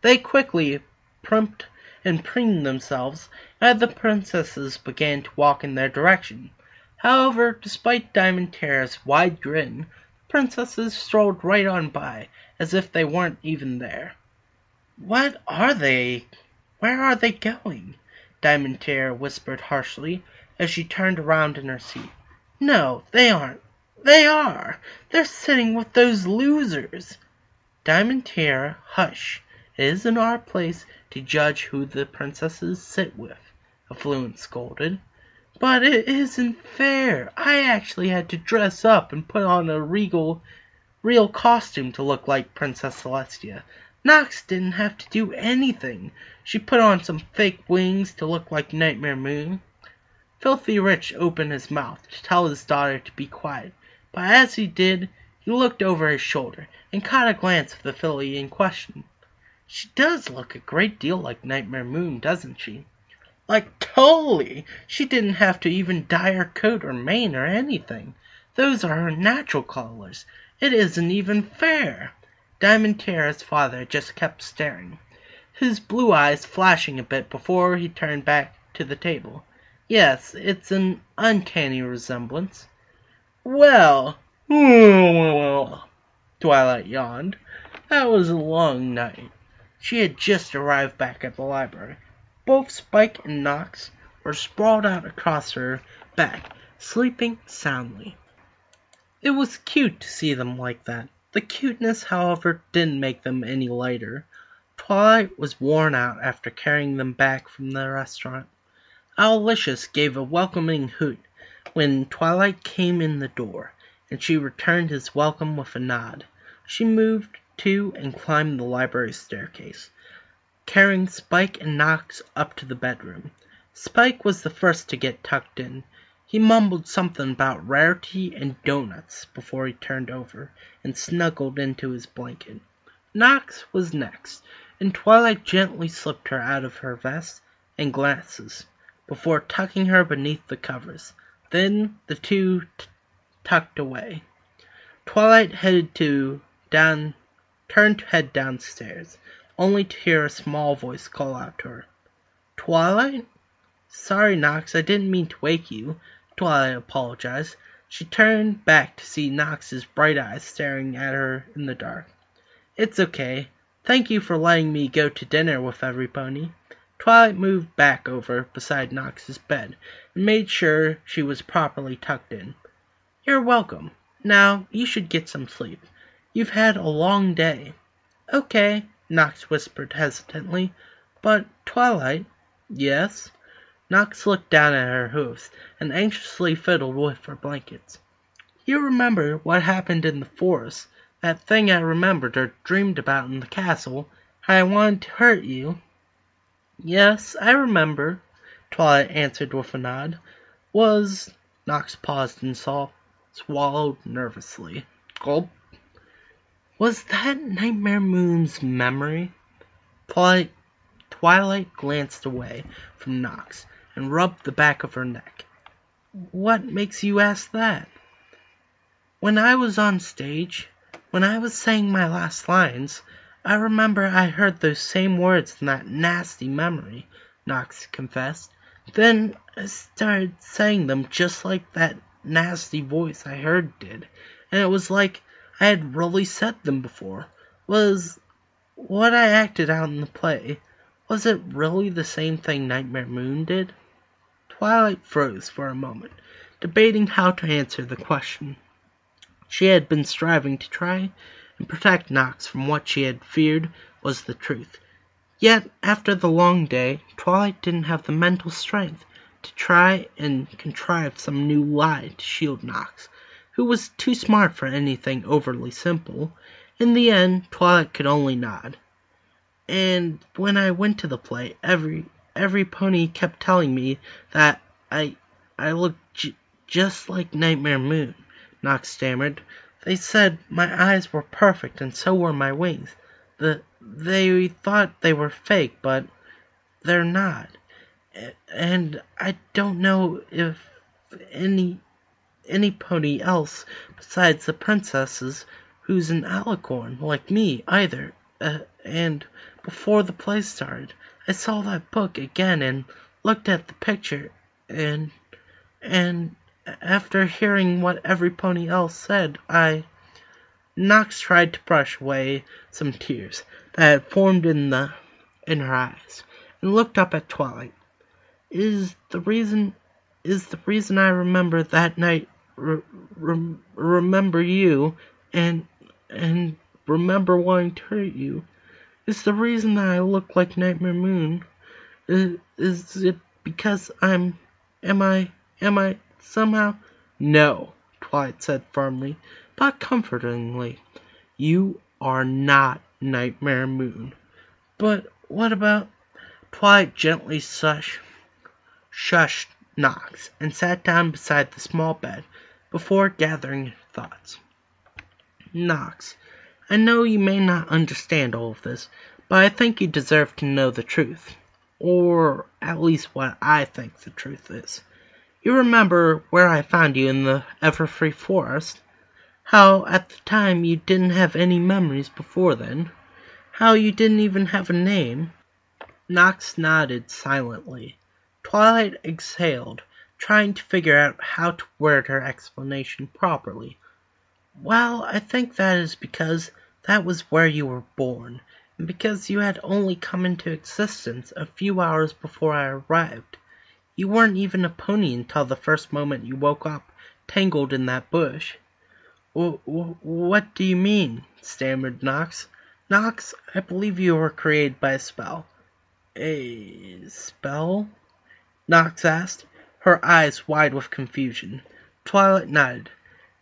They quickly primped and preened themselves as the princesses began to walk in their direction. However, despite Diamantier's wide grin, the princesses strolled right on by, as if they weren't even there. "What are they? Where are they going?" Diamantier whispered harshly, as she turned around in her seat. "No, they aren't. They are! They're sitting with those losers!" "Diamantier, hush. It isn't our place to judge who the princesses sit with," Affluent scolded. "But it isn't fair. I actually had to dress up and put on a real costume to look like Princess Celestia. Knox didn't have to do anything. She put on some fake wings to look like Nightmare Moon." Filthy Rich opened his mouth to tell his daughter to be quiet, but as he did, he looked over his shoulder and caught a glance of the filly in question. "She does look a great deal like Nightmare Moon, doesn't she?" "Like totally! She didn't have to even dye her coat or mane or anything. Those are her natural colors. It isn't even fair." Diamantier's father just kept staring, his blue eyes flashing a bit before he turned back to the table. "Yes, it's an uncanny resemblance." Well, Twilight yawned. That was a long night. She had just arrived back at the library. Both Spike and Knox were sprawled out across her back, sleeping soundly. It was cute to see them like that. The cuteness, however, didn't make them any lighter. Twilight was worn out after carrying them back from the restaurant. Owlicious gave a welcoming hoot when Twilight came in the door, and she returned his welcome with a nod. She moved to and climbed the library staircase, carrying Spike and Knox up to the bedroom. Spike was the first to get tucked in. He mumbled something about Rarity and donuts before he turned over and snuggled into his blanket. Knox was next, and Twilight gently slipped her out of her vest and glasses before tucking her beneath the covers. Then the two tucked away. Twilight turned to head downstairs, only to hear a small voice call out to her. "Twilight?" "Sorry, Knox, I didn't mean to wake you," Twilight apologized. She turned back to see Knox's bright eyes staring at her in the dark. "It's okay. Thank you for letting me go to dinner with every pony." Twilight moved back over beside Knox's bed and made sure she was properly tucked in. "You're welcome. Now, you should get some sleep. You've had a long day." "Okay," Knox whispered hesitantly. "But, Twilight—" "Yes?" Knox looked down at her hooves and anxiously fiddled with her blankets. "You remember what happened in the forest, that thing I remembered or dreamed about in the castle, how I wanted to hurt you?" "Yes, I remember," Twilight answered with a nod. Knox paused and swallowed nervously. Gulp. Was that Nightmare Moon's memory? Twilight glanced away from Nox and rubbed the back of her neck. What makes you ask that? When I was on stage, when I was saying my last lines, I remember I heard those same words in that nasty memory, Nox confessed. Then I started saying them just like that nasty voice I heard did, and it was like I had really said them before. Was what I acted out in the play, was it really the same thing Nightmare Moon did? Twilight froze for a moment, debating how to answer the question. She had been striving to try and protect Nox from what she had feared was the truth. Yet, after the long day, Twilight didn't have the mental strength to try and contrive some new lie to shield Nox, who was too smart for anything overly simple. In the end, Twilight could only nod. And when I went to the play, every pony kept telling me that I looked just like Nightmare Moon, Nox stammered. They said my eyes were perfect and so were my wings. They thought they were fake, but they're not. And I don't know if any pony else besides the princesses who's an alicorn like me either. And before the play started, I saw that book again and looked at the picture and after hearing what every pony else said, Nox tried to brush away some tears that had formed in her eyes, and looked up at Twilight. Is the reason I remember that night, remember you, and remember wanting to hurt you, is the reason that I look like Nightmare Moon? Is it because am I somehow? No, Twilight said firmly, but comfortingly. You are not Nightmare Moon. But what about... Twilight gently shushed Nox and sat down beside the small bed before gathering her thoughts. Nox, I know you may not understand all of this, but I think you deserve to know the truth. Or at least what I think the truth is. You remember where I found you in the Everfree Forest? How at the time you didn't have any memories before then? How you didn't even have a name? Nox nodded silently. Twilight exhaled, trying to figure out how to word her explanation properly. Well, I think that is because that was where you were born, and because you had only come into existence a few hours before I arrived. You weren't even a pony until the first moment you woke up, tangled in that bush. What do you mean? Stammered Nox. Nox, I believe you were created by a spell. A spell? Nox asked, her eyes wide with confusion. Twilight nodded.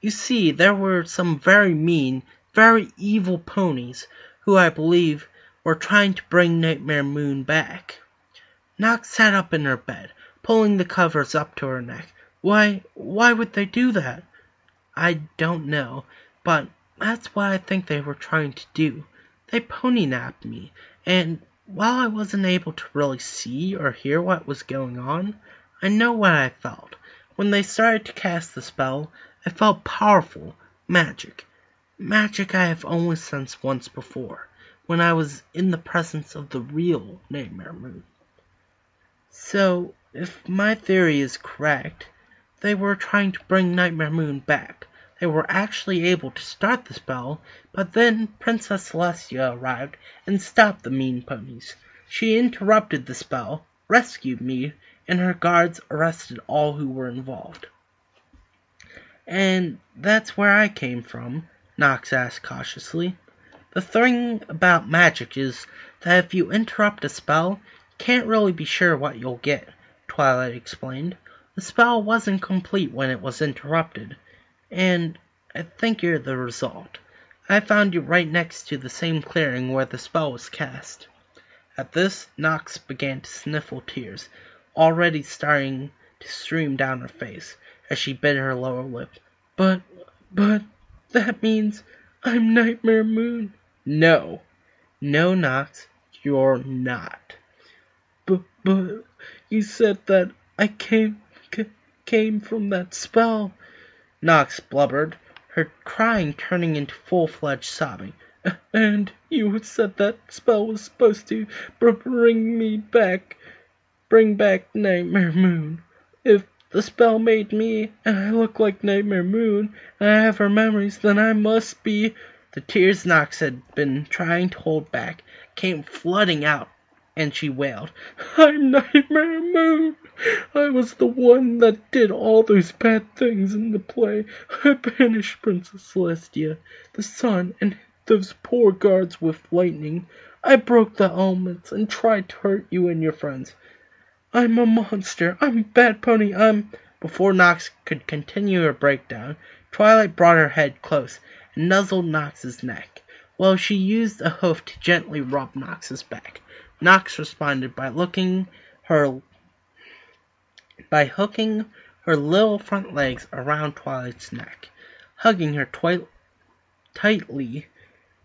You see, there were some very mean, very evil ponies who I believe were trying to bring Nightmare Moon back. Nox sat up in her bed, pulling the covers up to her neck. Why would they do that? I don't know, but that's what I think they were trying to do. They pony-napped me, and while I wasn't able to really see or hear what was going on, I know what I felt. When they started to cast the spell, I felt powerful, magic. Magic I have only sensed once before, when I was in the presence of the real Nightmare Moon. So, if my theory is correct, they were trying to bring Nightmare Moon back. They were actually able to start the spell, but then Princess Celestia arrived and stopped the mean ponies. She interrupted the spell, rescued me, and her guards arrested all who were involved. And that's where I came from, Nox asked cautiously. The thing about magic is that if you interrupt a spell, you can't really be sure what you'll get, Twilight explained. The spell wasn't complete when it was interrupted, and I think you're the result. I found you right next to the same clearing where the spell was cast. At this, Nox began to sniffle tears, already starting to stream down her face, as she bit her lower lip. But... That means I'm Nightmare Moon. No. No, Knox, you're not. But you said that I came from that spell, Knox blubbered, her crying turning into full-fledged sobbing. And you said that spell was supposed to bring back Nightmare Moon. If the spell made me, and I look like Nightmare Moon, and I have her memories, then I must be... The tears Knox had been trying to hold back came flooding out, and she wailed, I'm Nightmare Moon! I was the one that did all those bad things in the play. I banished Princess Celestia, the sun, and those poor guards with lightning. I broke the elements and tried to hurt you and your friends. I'm a monster. I'm a bad pony. Before Knox could continue her breakdown, Twilight brought her head close and nuzzled Knox's neck, while she used a hoof to gently rub Knox's back. Knox responded by hooking her little front legs around Twilight's neck, hugging her tightly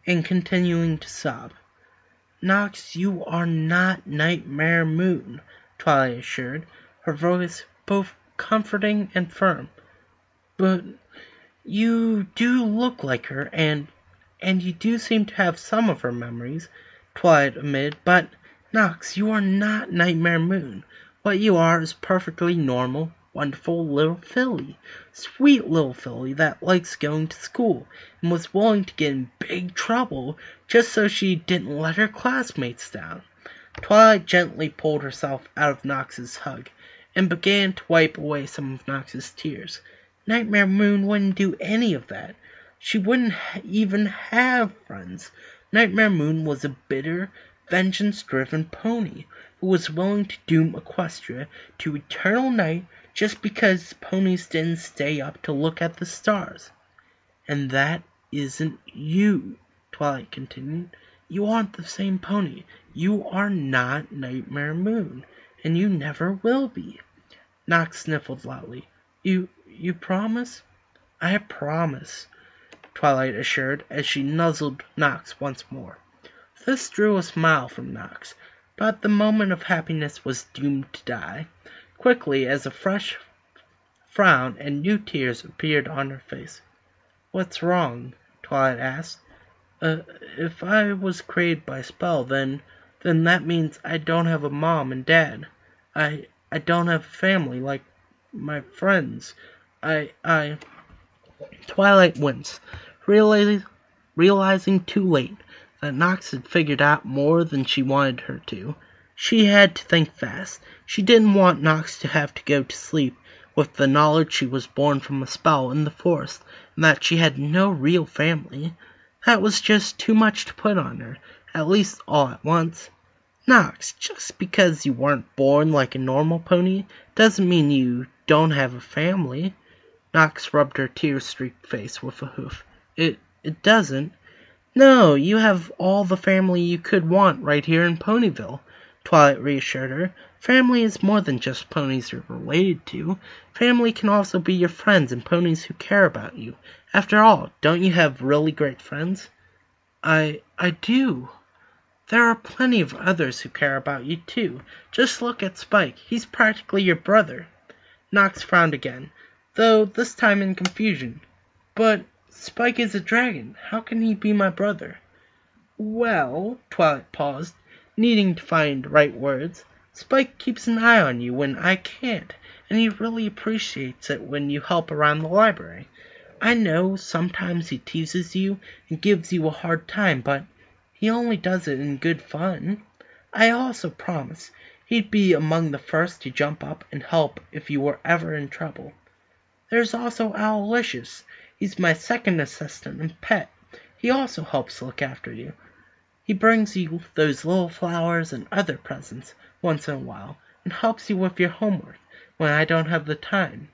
and continuing to sob. Knox, you are not Nightmare Moon, Twilight assured, her voice both comforting and firm. But you do look like her, and you do seem to have some of her memories, Twilight admitted, but, Knox, you are not Nightmare Moon. What you are is perfectly normal, wonderful little filly. Sweet little filly that likes going to school and was willing to get in big trouble just so she didn't let her classmates down. Twilight gently pulled herself out of Knox's hug and began to wipe away some of Knox's tears. Nightmare Moon wouldn't do any of that. She wouldn't even have friends. Nightmare Moon was a bitter, vengeance-driven pony who was willing to doom Equestria to eternal night just because ponies didn't stay up to look at the stars. And that isn't you, Twilight continued. You aren't the same pony. You are not Nightmare Moon, and you never will be. Knox sniffled loudly. You promise? I promise, Twilight assured as she nuzzled Knox once more. This drew a smile from Knox, but the moment of happiness was doomed to die quickly as a fresh frown and new tears appeared on her face. What's wrong? Twilight asked. If I was created by spell, then that means I don't have a mom and dad. I don't have a family like my friends. Twilight winced, realizing too late that Knox had figured out more than she wanted her to. She had to think fast. She didn't want Knox to have to go to sleep with the knowledge she was born from a spell in the forest and that she had no real family. That was just too much to put on her, at least all at once. Knox, just because you weren't born like a normal pony doesn't mean you don't have a family. Knox rubbed her tear-streaked face with a hoof. It doesn't. No, you have all the family you could want right here in Ponyville, Twilight reassured her. Family is more than just ponies you're related to. Family can also be your friends and ponies who care about you. After all, don't you have really great friends? I do. There are plenty of others who care about you, too. Just look at Spike. He's practically your brother. Knox frowned again, though this time in confusion. But Spike is a dragon. How can he be my brother? Well, Twilight paused, needing to find right words. Spike keeps an eye on you when I can't, and he really appreciates it when you help around the library. I know sometimes he teases you and gives you a hard time, but he only does it in good fun. I also promise he'd be among the first to jump up and help if you were ever in trouble. There's also Owlicious. He's my second assistant and pet. He also helps look after you. He brings you those little flowers and other presents once in a while and helps you with your homework when I don't have the time.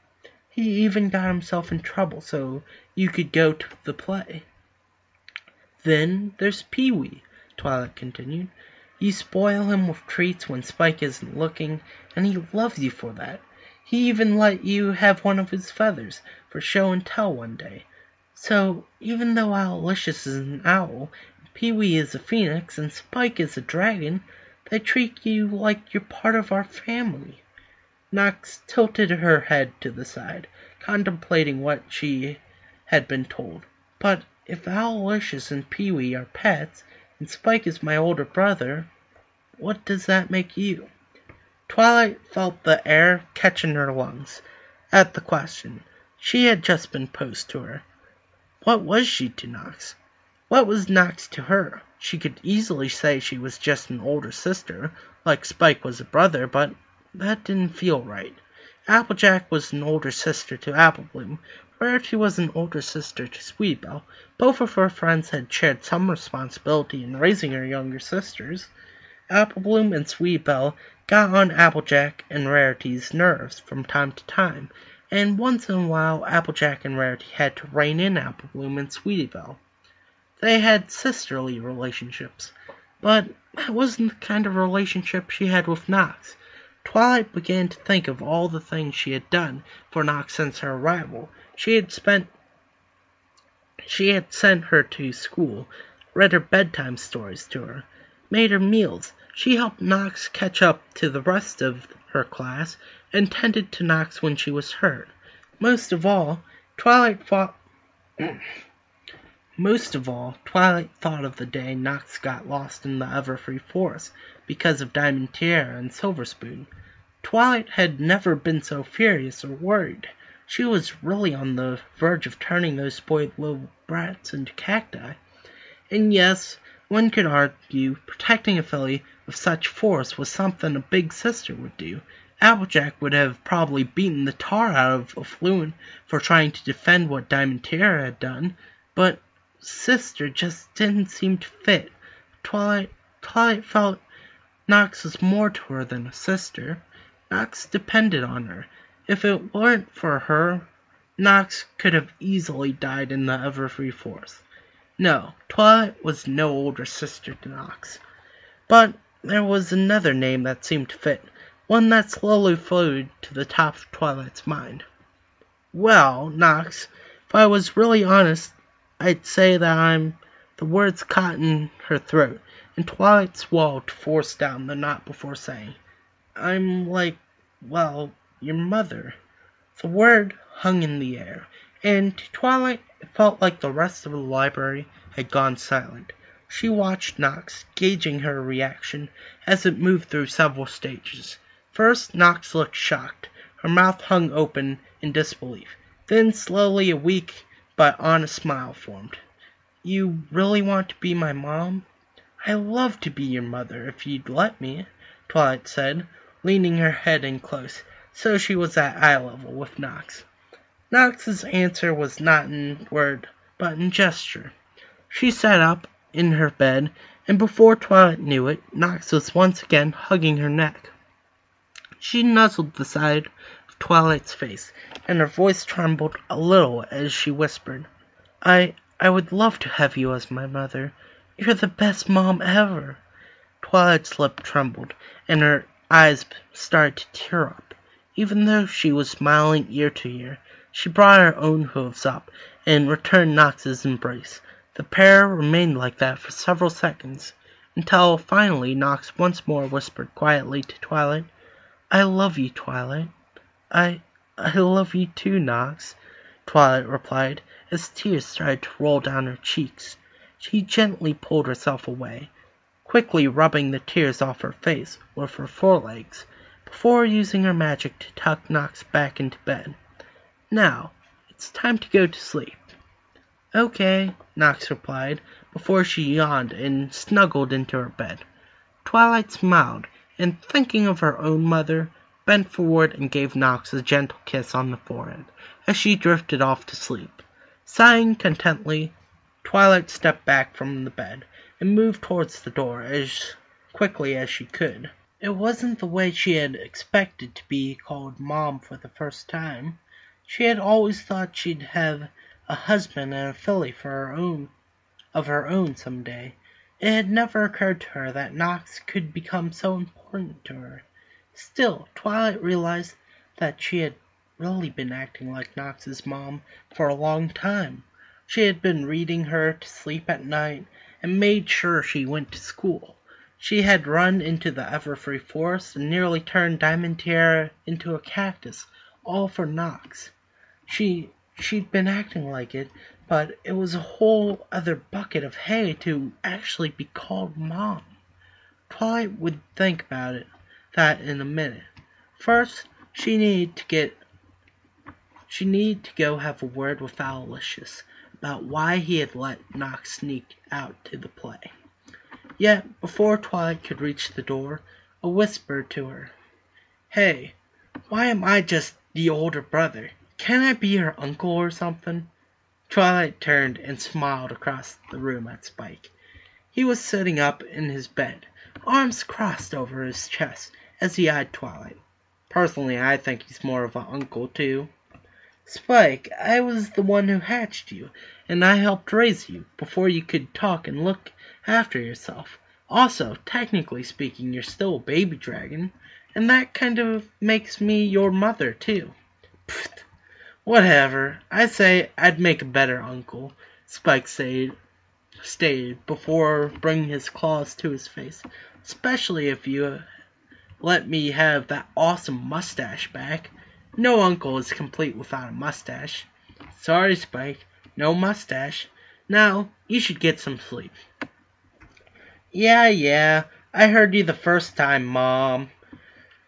He even got himself in trouble so you could go to the play. Then there's Pee-wee, Twilight continued. You spoil him with treats when Spike isn't looking, and he loves you for that. He even let you have one of his feathers for show and tell one day. So, even though Owlicious is an owl, Pee-wee is a phoenix, and Spike is a dragon, they treat you like you're part of our family." Knox tilted her head to the side, contemplating what she had been told. "But if Owlicious and Pee-wee are pets, and Spike is my older brother, what does that make you?" Twilight felt the air catch in her lungs at the question. She had just been posed to her. What was she to Knox? What was Knox to her? She could easily say she was just an older sister, like Spike was a brother, but that didn't feel right. Applejack was an older sister to Applebloom. Rarity was an older sister to Sweetbelle. Both of her friends had shared some responsibility in raising her younger sisters. Applebloom and Sweetbelle got on Applejack and Rarity's nerves from time to time, and once in a while Applejack and Rarity had to rein in Applebloom and Sweetbelle. They had sisterly relationships, but that wasn't the kind of relationship she had with Knox. Twilight began to think of all the things she had done for Knox since her arrival. She had sent her to school, read her bedtime stories to her, made her meals. She helped Knox catch up to the rest of her class, and tended to Knox when she was hurt. Most of all, Twilight thought of the day Knox got lost in the Everfree Forest because of Diamond Tiara and Silver Spoon. Twilight had never been so furious or worried. She was really on the verge of turning those spoiled little brats into cacti. And yes, one could argue protecting a filly of such force was something a big sister would do. Applejack would have probably beaten the tar out of Affluent for trying to defend what Diamond Tiara had done, but sister just didn't seem to fit. Twilight felt Knox was more to her than a sister. Knox depended on her. If it weren't for her, Knox could have easily died in the Everfree Forest. No, Twilight was no older sister to Knox. But there was another name that seemed to fit, one that slowly floated to the top of Twilight's mind. "Well, Knox, if I was really honest, I'd say that I'm—" The words caught in her throat, and Twilight swallowed to force down the knot before saying, "I'm like, well, your mother." The word hung in the air, and to Twilight it felt like the rest of the library had gone silent. She watched Knox, gauging her reaction as it moved through several stages. First, Knox looked shocked. Her mouth hung open in disbelief. Then slowly a weak but honest smile formed. "You really want to be my mom?" "I'd love to be your mother if you'd let me," Twilight said, leaning her head in close, so she was at eye level with Knox. Knox's answer was not in word, but in gesture. She sat up in her bed, and before Twilight knew it, Knox was once again hugging her neck. She nuzzled the side of Twilight's face, and her voice trembled a little as she whispered, I would love to have you as my mother. You're the best mom ever." Twilight's lip trembled, and her eyes started to tear up. Even though she was smiling ear to ear, she brought her own hooves up and returned Knox's embrace. The pair remained like that for several seconds, until finally Knox once more whispered quietly to Twilight, "I love you, Twilight." I love you too, Knox," Twilight replied, as tears started to roll down her cheeks. She gently pulled herself away, quickly rubbing the tears off her face with her forelegs, before using her magic to tuck Knox back into bed. "Now, it's time to go to sleep." "Okay," Knox replied, before she yawned and snuggled into her bed. Twilight smiled, and thinking of her own mother, bent forward and gave Knox a gentle kiss on the forehead as she drifted off to sleep. Sighing contentedly, Twilight stepped back from the bed and moved towards the door as quickly as she could. It wasn't the way she had expected to be called Mom for the first time. She had always thought she'd have a husband and a filly of her own some day. It had never occurred to her that Knox could become so important to her. Still, Twilight realized that she had really been acting like Knox's mom for a long time. She had been reading her to sleep at night and made sure she went to school. She had run into the Everfree Forest and nearly turned Diamond Tiara into a cactus, all for Nox. She'd been acting like it, but it was a whole other bucket of hay to actually be called Mom. Twilight would think about that in a minute. First, she needed to go have a word with Aloysius about why he had let Nox sneak out to the play. Yet, before Twilight could reach the door, a whisper to her. "Hey, why am I just the older brother? Can't I be your uncle or something?" Twilight turned and smiled across the room at Spike. He was sitting up in his bed, arms crossed over his chest, as he eyed Twilight. "Personally, I think he's more of an uncle, too." "Spike, I was the one who hatched you, and I helped raise you, before you could talk and look after yourself. Also, technically speaking, you're still a baby dragon, and that kind of makes me your mother, too." "Pfft, whatever. I say I'd make a better uncle," Spike stated before bringing his claws to his face. "Especially if you let me have that awesome mustache back. No uncle is complete without a mustache." "Sorry, Spike. No mustache. Now, you should get some sleep." Yeah, I heard you the first time, Mom,"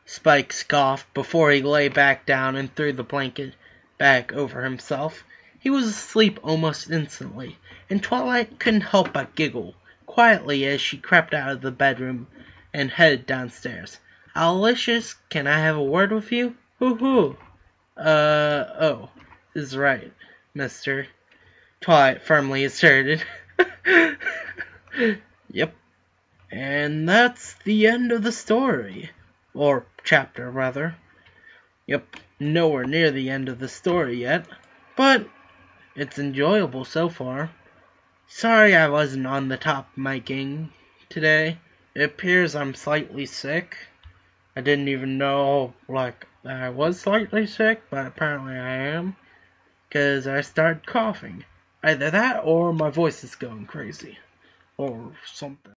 Spike scoffed before he lay back down and threw the blanket back over himself. He was asleep almost instantly, and Twilight couldn't help but giggle quietly as she crept out of the bedroom and headed downstairs. "Aloysius, can I have a word with you? Hoo-hoo." Oh, is right, mister," Twilight firmly asserted. Yep. And that's the end of the story. Or chapter, rather. Yep, nowhere near the end of the story yet. But it's enjoyable so far. Sorry I wasn't on the top of my game today. It appears I'm slightly sick. I didn't even know, that I was slightly sick, but apparently I am. Because I started coughing. Either that or my voice is going crazy. Or something.